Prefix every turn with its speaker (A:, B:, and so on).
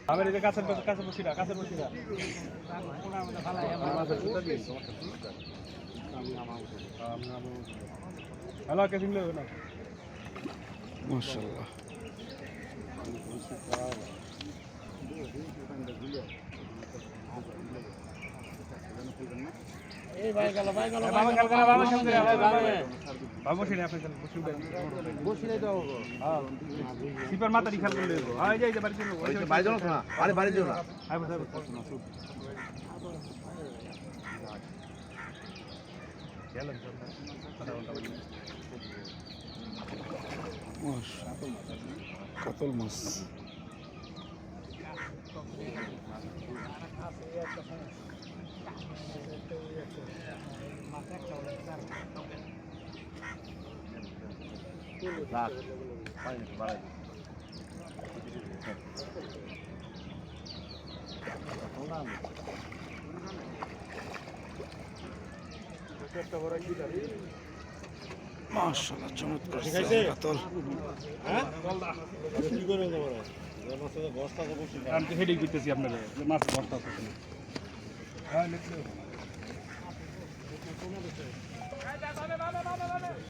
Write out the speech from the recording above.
A: আমার এই যে কাছের বসিরা হ্যালো কে সিমলে না
B: মাশাআল্লাহ
C: এই ভাই গেল
A: বাবা বসিনি আপনি
C: বসিলে তো
A: হ্যাঁ সিপার মাথা রিখাল করলে দেবো এই যে বাড়ি চলো
C: ওই বাড়ি যাও না আরে বাড়ি যাও না
A: আই বসে গেলাম
B: কাতল মাছ
C: রাখ পানি বাড়াই
B: মাশাআল্লাহ চমৎকার কাতল
C: কি করে দেবো বস্তা তো বসে
A: আমি তো হেডিং করতেছি আপনাদের মাছ বস্তা আছে হ্যাঁ লিখলে